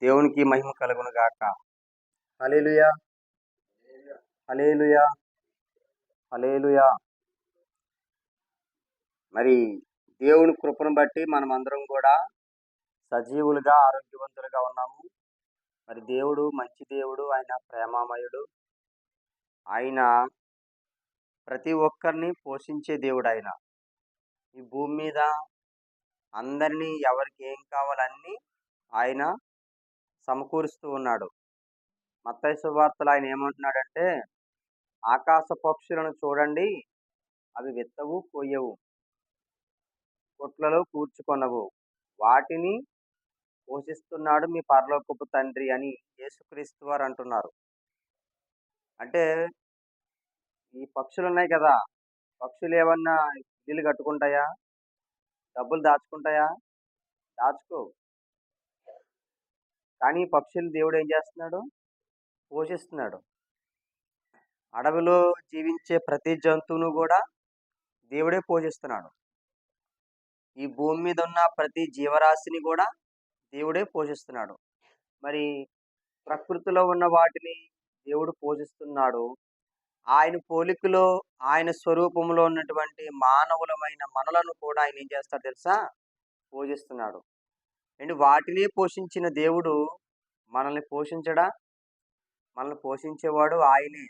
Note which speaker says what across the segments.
Speaker 1: దేవునికి మహిమ కలుగును గాక. హల్లెలూయా, హల్లెలూయా, హల్లెలూయా. మరి దేవుని కృపను బట్టి మనమందరం కూడా సజీవులుగా, ఆరోగ్యవంతులుగా ఉన్నాము. మరి దేవుడు మంచి దేవుడు, ఆయన ప్రేమామయుడు. ఆయన ప్రతి ఒక్కరిని పోషించే దేవుడాయన. ఈ భూమి మీద అందరినీ ఎవరికి ఏం కావాలో అన్నీ ఆయన సమకూరుస్తూ ఉన్నాడు. మత్తయి సువార్తలో ఆయన ఏమంటున్నాడంటే, ఆకాశ పక్షులను చూడండి, అవి విత్తవు, కొయ్యవు, కొట్లలో కూర్చుకొనవు, వాటిని పోషిస్తున్నాడు మీ పరలోకపు తండ్రి అని యేసుక్రీస్తు వారు అంటున్నారు. అంటే ఈ పక్షులు ఉన్నాయి కదా, పక్షులు ఏమన్నా ఇల్లు కట్టుకుంటాయా? డబ్బులు దాచుకుంటాయా? దాచుకోవు. కానీ ఈ పక్షులు దేవుడు ఏం చేస్తున్నాడు? పోషిస్తున్నాడు. అడవిలో జీవించే ప్రతి జంతువును కూడా దేవుడే పోషిస్తున్నాడు. ఈ భూమి మీద ఉన్న ప్రతి జీవరాశిని కూడా దేవుడే పోషిస్తున్నాడు. మరి ప్రకృతిలో ఉన్న వాటిని దేవుడు పోషిస్తున్నాడు. ఆయన పోలికలో, ఆయన స్వరూపంలో ఉన్నటువంటి మానవులమైన మనలను కూడా ఆయన ఏం చేస్తాడు తెలుసా? పోషిస్తున్నాడు. అండ్ వాటిని పోషించిన దేవుడు మనల్ని పోషించడా? మనల్ని పోషించేవాడు ఆయనే.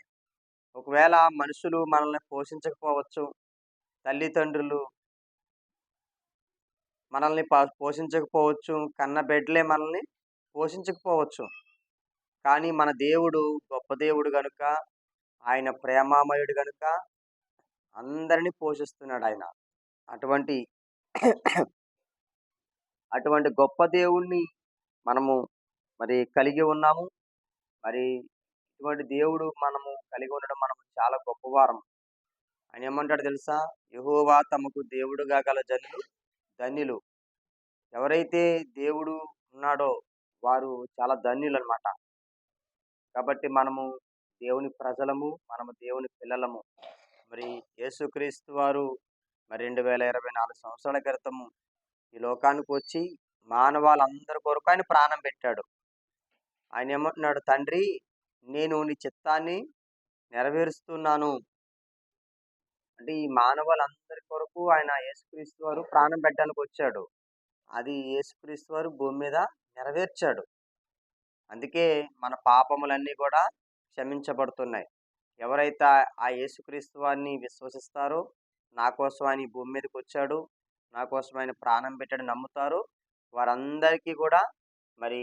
Speaker 1: ఒకవేళ మనుషులు మనల్ని పోషించకపోవచ్చు, తల్లిదండ్రులు మనల్ని పోషించకపోవచ్చు, కన్న బిడ్డలే మనల్ని పోషించకపోవచ్చు. కానీ మన దేవుడు గొప్ప దేవుడు గనుక, ఆయన ప్రేమామయుడు గనుక అందరినీ పోషిస్తున్నాడు ఆయన. అటువంటి అటువంటి గొప్ప దేవుణ్ణి మనము మరి కలిగి ఉన్నాము. మరి ఇటువంటి దేవుడు మనము కలిగి ఉండడం మనం చాలా గొప్పవారం. ఆయన ఏమంటాడు తెలుసా? యెహోవా తమకు దేవుడుగా గల జనులు ధన్యులు. ఎవరైతే దేవుడు ఉన్నాడో వారు చాలా ధన్యులన్నమాట. కాబట్టి మనము దేవుని ప్రజలము, మనము దేవుని పిల్లలము. మరి యేసుక్రీస్తు వారు మరి 2024 సంవత్సరాల క్రితము ఈ లోకానికి వచ్చి మానవాళందరి కొరకు ఆయన ప్రాణం పెట్టాడు. ఆయన ఏమంటున్నాడు? తండ్రి, నేను నీ చిత్తాన్ని నెరవేరుస్తున్నాను. అంటే ఈ మానవాళందరి కొరకు ఆయన యేసుక్రీస్తు వారు ప్రాణం పెట్టడానికి వచ్చాడు. అది యేసుక్రీస్తు వారు భూమి మీద నెరవేర్చాడు. అందుకే మన పాపములన్నీ కూడా క్షమించబడుతున్నాయి. ఎవరైతే ఆ యేసుక్రీస్తు వారిని విశ్వసిస్తారో, నా కోసం ఆయన ఈ భూమి మీదకి వచ్చాడు, నా కోసం ఆయన ప్రాణం పెట్టాడు నమ్ముతారో, వారందరికీ కూడా మరి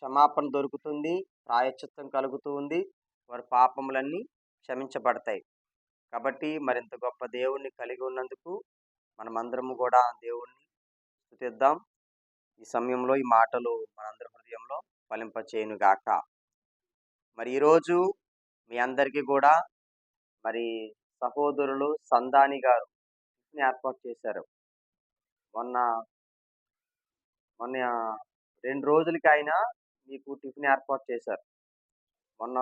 Speaker 1: క్షమాపణ దొరుకుతుంది, ప్రాయశ్చిత్తం కలుగుతూ ఉంది, వారి పాపములన్నీ క్షమించబడతాయి. కాబట్టి మరింత గొప్ప దేవుణ్ణి కలిగి ఉన్నందుకు మనమందరము కూడా దేవుణ్ణి స్తుతిద్దాం. ఈ సమయంలో ఈ మాటలు మనందరి హృదయంలో ఫలింపచేయును గాక. మరి ఈరోజు మీ అందరికీ కూడా మరి సహోదరులు సందాని గారు ఏర్పాటు చేశారు. మొన్న మొన్న 2 రోజులకి ఆయన మీకు టిఫిన్ ఏర్పాటు చేశారు. మొన్న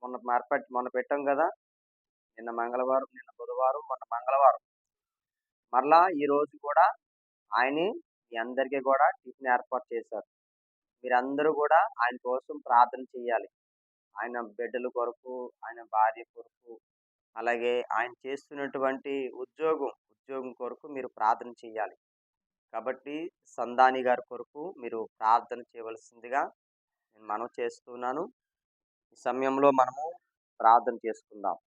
Speaker 1: మొన్న పెట్టాం కదా, నిన్న మంగళవారం, నిన్న బుధవారం, మొన్న మంగళవారం. మరలా ఈ రోజు కూడా ఆయనే మీ అందరికీ కూడా టిఫిన్ ఏర్పాటు చేశారు. మీరందరూ కూడా ఆయన కోసం ప్రార్థన చేయాలి. ఆయన బిడ్డల కొరకు, ఆయన భార్య కొరకు, అలాగే ఆయన చేస్తున్నటువంటి ఉద్యోగం కొరకు మీరు ప్రార్థన చేయాలి. కాబట్టి సందాని గారి కొరకు మీరు ప్రార్థన చేయవలసిందిగా నేను మనవి చేస్తున్నాను. ఈ సమయంలో మనము ప్రార్థన చేసుకుందాం.